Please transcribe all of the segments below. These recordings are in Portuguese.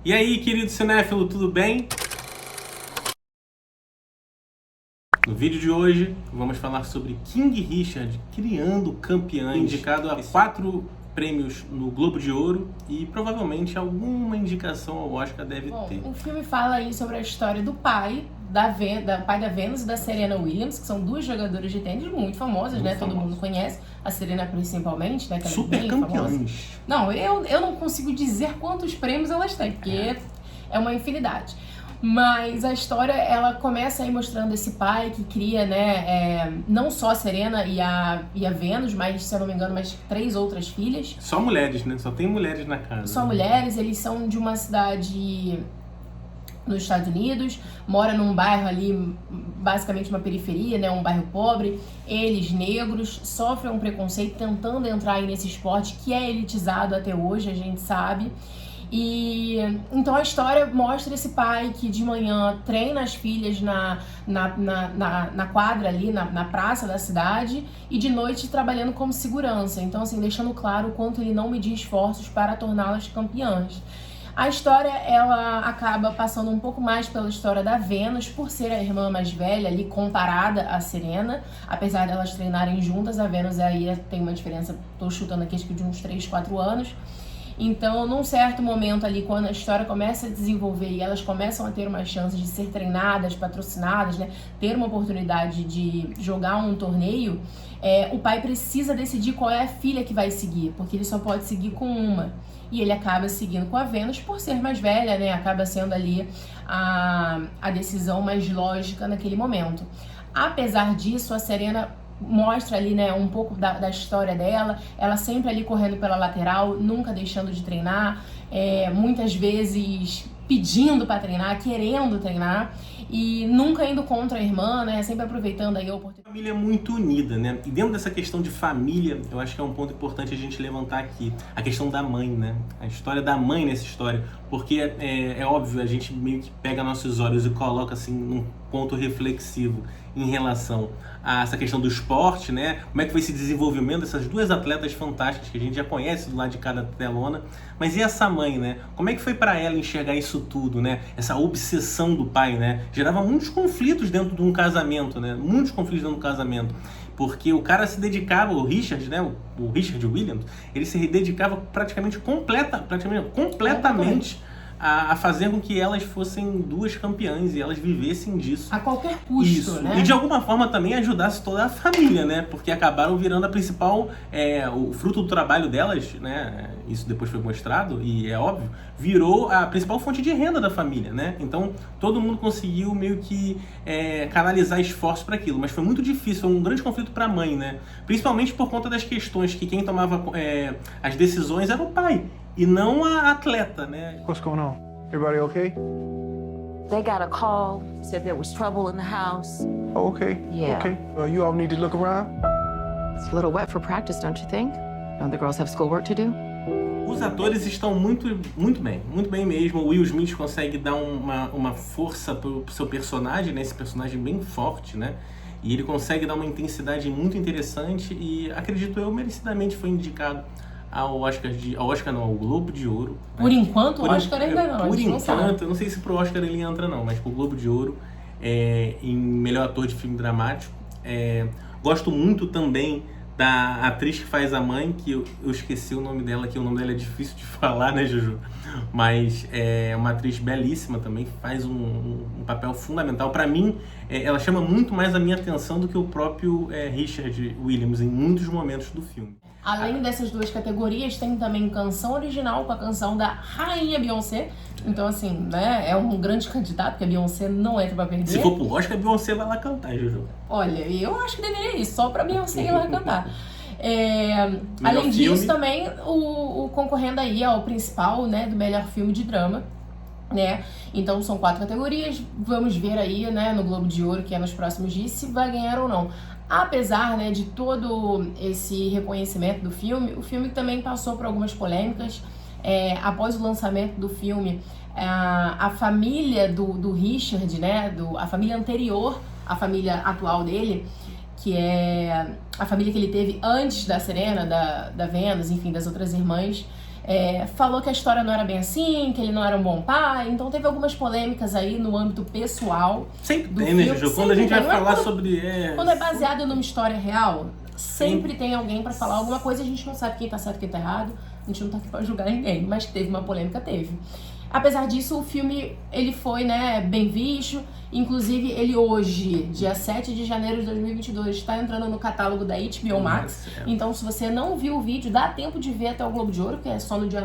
E aí, querido cinéfilo, tudo bem? No vídeo de hoje, vamos falar sobre King Richard, Criando Campeãs, indicado a 4 prêmios no Globo de Ouro e provavelmente alguma indicação ao Oscar deve ter. O filme fala aí sobre a história do pai da Venus e da Serena Williams, que são duas jogadoras de tênis muito famosas, né? Todo mundo conhece. A Serena principalmente, né? Que ela é Super bem campeãs. famosa. Não, eu não consigo dizer quantos prêmios elas têm, porque é uma infinidade. Mas a história, ela começa aí mostrando esse pai que cria, né, não só a Serena e a Venus, mas, se eu não me engano, mais 3 outras filhas. Só mulheres, né? Só tem mulheres na casa. Só mulheres, eles são de uma cidade nos Estados Unidos, mora num bairro ali, basicamente uma periferia, né, um bairro pobre. Eles, negros, sofrem um preconceito tentando entrar aí nesse esporte que é elitizado até hoje, a gente sabe. E então a história mostra esse pai que de manhã treina as filhas na quadra ali, na praça da cidade, e de noite trabalhando como segurança. Então, assim, deixando claro o quanto ele não media esforços para torná-las campeãs. A história, ela acaba passando um pouco mais pela história da Venus, por ser a irmã mais velha ali, comparada à Serena. Apesar de elas treinarem juntas, a Venus aí tem uma diferença, tô chutando aqui, acho que de uns 3, 4 anos. Então, num certo momento ali, quando a história começa a desenvolver e elas começam a ter uma chance de ser treinadas, patrocinadas, né, ter uma oportunidade de jogar um torneio, o pai precisa decidir qual é a filha que vai seguir, porque ele só pode seguir com uma. E ele acaba seguindo com a Venus por ser mais velha, né? Acaba sendo ali a decisão mais lógica naquele momento. Apesar disso, a Serena mostra ali, né, um pouco da história dela, ela sempre ali correndo pela lateral, nunca deixando de treinar, muitas vezes pedindo para treinar, querendo treinar, e nunca indo contra a irmã, né, sempre aproveitando aí a oportunidade. Família muito unida, né? E dentro dessa questão de família, eu acho que é um ponto importante a gente levantar aqui, a questão da mãe, né? A história da mãe nessa história, porque é óbvio, a gente meio que pega nossos olhos e coloca assim num ponto reflexivo em relação a essa questão do esporte, né? Como é que foi esse desenvolvimento dessas duas atletas fantásticas que a gente já conhece do lado de cada telona, mas e essa mãe, né? Como é que foi para ela enxergar isso tudo, né? Essa obsessão do pai, né? Gerava muitos conflitos dentro de um casamento, né? Muitos conflitos dentro do casamento. Porque o cara se dedicava, o Richard, né? O Richard Williams, ele se dedicava completamente a fazer com que elas fossem duas campeãs e elas vivessem disso. A qualquer custo, isso, né? E de alguma forma também ajudasse toda a família, né? Porque acabaram virando a principal, o fruto do trabalho delas, né? Isso depois foi mostrado e é óbvio, virou a principal fonte de renda da família, né? Então todo mundo conseguiu meio que canalizar esforços para aquilo, mas foi muito difícil, foi um grande conflito para a mãe, né? Principalmente por conta das questões que quem tomava as decisões era o pai e não a atleta, né? What's going on? Everybody okay? They got a call, said there was trouble in the house. Oh, okay. Yeah. Okay. You all need to look around. It's a little wet for practice, don't you think? Don't the girls have schoolwork to do? Os atores estão muito bem mesmo. O Will Smith consegue dar uma força pro seu personagem, né? Esse personagem bem forte, né? E ele consegue dar uma intensidade muito interessante e, acredito eu, merecidamente foi indicado ao Globo de Ouro. Né? Por enquanto, o Oscar ainda não. Por não sabe. enquanto, eu não sei se pro Oscar ele entra não, mas pro Globo de Ouro, em melhor ator de filme dramático. Gosto muito também da atriz que faz a mãe, que eu esqueci o nome dela, que o nome dela é difícil de falar, né, Juju? Mas é uma atriz belíssima também, que faz um papel fundamental. Para mim, ela chama muito mais a minha atenção do que o próprio Richard Williams em muitos momentos do filme. Além dessas duas categorias, tem também canção original com a canção da rainha Beyoncé. Então, assim, né, é um grande candidato, porque a Beyoncé não entra pra perder. Se for pro Oscar, a Beyoncé vai lá cantar, Juju. Olha, eu acho que deveria ir, só pra Beyoncé ir lá cantar. Além filme. disso, também, o concorrendo aí ao principal, né, do melhor filme de drama, né? Então, são 4 categorias. Vamos ver aí, né, no Globo de Ouro, que é nos próximos dias, se vai ganhar ou não. Apesar, né, de todo esse reconhecimento do filme, o filme também passou por algumas polêmicas. Após o lançamento do filme, a família do Richard, né, a família anterior à família atual dele, que é a família que ele teve antes da Serena, da Venus, enfim, das outras irmãs, falou que a história não era bem assim, que ele não era um bom pai, então teve algumas polêmicas aí no âmbito pessoal. Sempre do tem, né, filme. Juju? Quando a gente vai falar quando, sobre... Quando é baseado numa história real, sempre tem alguém pra falar alguma coisa, a gente não sabe quem tá certo e quem tá errado, a gente não tá aqui pra julgar ninguém, mas teve uma polêmica, teve. Apesar disso, o filme, ele foi, né, bem visto. Inclusive, ele hoje, dia 7 de janeiro de 2022, está entrando no catálogo da HBO Max. Então, se você não viu o vídeo, dá tempo de ver até o Globo de Ouro, que é só no dia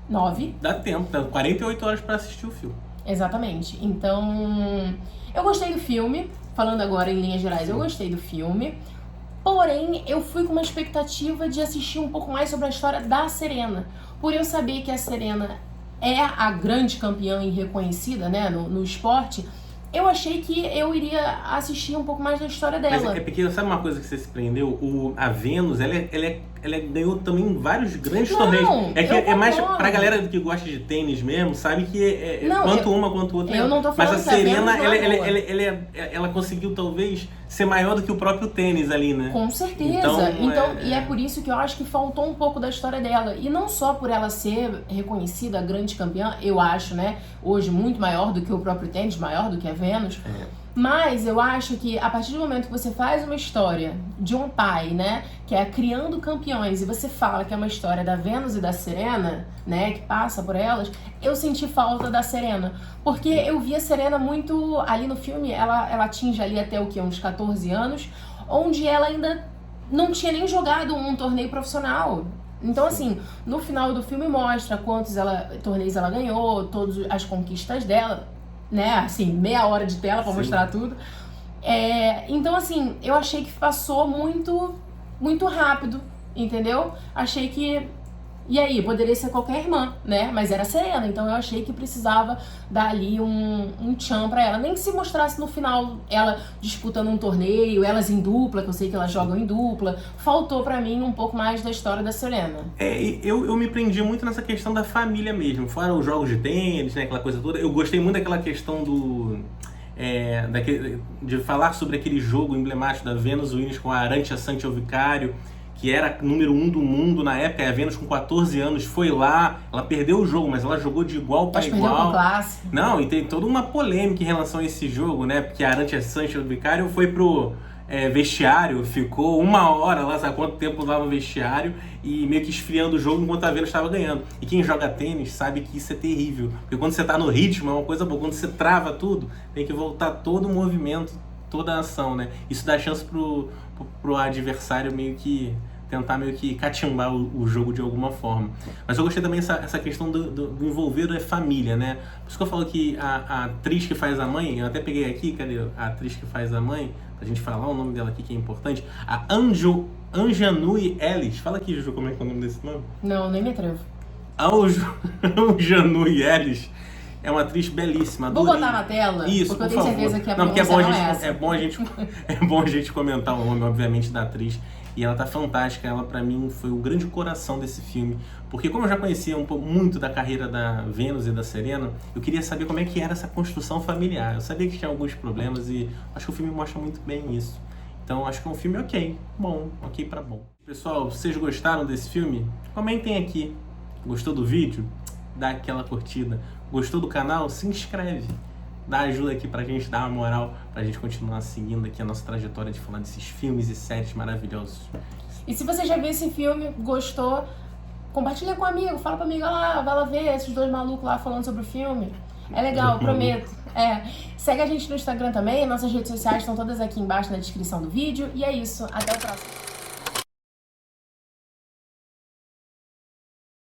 9. Dá tempo, dá 48 horas pra assistir o filme. Exatamente. Então, eu gostei do filme. Falando agora em linhas gerais, eu gostei do filme. Porém, eu fui com uma expectativa de assistir um pouco mais sobre a história da Serena. Por eu saber que a Serena é a grande campeã e reconhecida, né, no esporte, eu achei que eu iria assistir um pouco mais da história dela. Mas é porque, sabe uma coisa que você se prendeu? A Venus, ela ganhou também vários grandes torneios. É mais pra galera que gosta de tênis mesmo, sabe que quanto uma quanto outra. Eu não tô falando. Mas a Serena, ela conseguiu talvez ser maior do que o próprio tênis ali, né? Com certeza. E é por isso que eu acho que faltou um pouco da história dela. E não só por ela ser reconhecida, a grande campeã, eu acho, né? Hoje muito maior do que o próprio tênis, maior do que a Venus. Mas eu acho que a partir do momento que você faz uma história de um pai, né, que é criando campeões, e você fala que é uma história da Venus e da Serena, né, que passa por elas, eu senti falta da Serena. Porque eu vi a Serena muito, ali no filme, ela atinge ali até o quê? Uns 14 anos, onde ela ainda não tinha nem jogado um torneio profissional. Então, assim, no final do filme mostra quantos torneios ela ganhou, todas as conquistas dela, né, assim, meia hora de tela pra mostrar tudo. Então, assim, eu achei que passou muito, muito rápido, entendeu? Achei que... E aí, poderia ser qualquer irmã, né? Mas era a Serena, então eu achei que precisava dar ali um tchan pra ela. Nem que se mostrasse no final ela disputando um torneio, elas em dupla, que eu sei que elas jogam em dupla. Faltou pra mim um pouco mais da história da Serena. Eu me prendi muito nessa questão da família mesmo. Fora os jogos de tênis, né, aquela coisa toda. Eu gostei muito daquela questão de falar sobre aquele jogo emblemático da Venus Williams com a Arantxa Santiovicário, que era número 1 do mundo na época. A Venus com 14 anos foi lá, ela perdeu o jogo, mas ela jogou de igual para igual. Perdeu com classe. Não, e tem toda uma polêmica em relação a esse jogo, né? Porque a Arantxa Santiovicário foi pro vestiário, ficou 1 hora lá, sabe quanto tempo lá no vestiário, e meio que esfriando o jogo enquanto a Venus estava ganhando. E quem joga tênis sabe que isso é terrível, porque quando você tá no ritmo é uma coisa boa, quando você trava tudo, tem que voltar todo o movimento, toda a ação, né? Isso dá chance pro adversário meio que tentar meio que catimbar o jogo de alguma forma. Mas eu gostei também essa questão do envolver a família, né? Por isso que eu falo que a atriz que faz a mãe, eu até peguei aqui, cadê a atriz que faz a mãe, pra gente falar o nome dela aqui que é importante, a Aunjanue Ellis. Fala aqui, Juju, como é que é o nome desse nome? Não, nem me atrevo. Aunjanue Ellis é uma atriz belíssima. Vou botar na tela, isso, porque eu tenho certeza que a pronúncia não é essa. É bom a gente comentar o nome, obviamente, da atriz. E ela tá fantástica. Ela, pra mim, foi o grande coração desse filme. Porque como eu já conhecia muito da carreira da Venus e da Serena, eu queria saber como é que era essa construção familiar. Eu sabia que tinha alguns problemas e acho que o filme mostra muito bem isso. Então, acho que é um filme ok pra bom. Pessoal, vocês gostaram desse filme? Comentem aqui. Gostou do vídeo? Dá aquela curtida. Gostou do canal? Se inscreve. Dá ajuda aqui pra gente, dá uma moral pra gente continuar seguindo aqui a nossa trajetória de falar desses filmes e séries maravilhosos. E se você já viu esse filme, gostou, compartilha com um amigo, fala pra amigo, vai lá ver esses dois malucos lá falando sobre o filme. É legal, prometo. Segue a gente no Instagram também, nossas redes sociais estão todas aqui embaixo na descrição do vídeo. E é isso, até o próximo.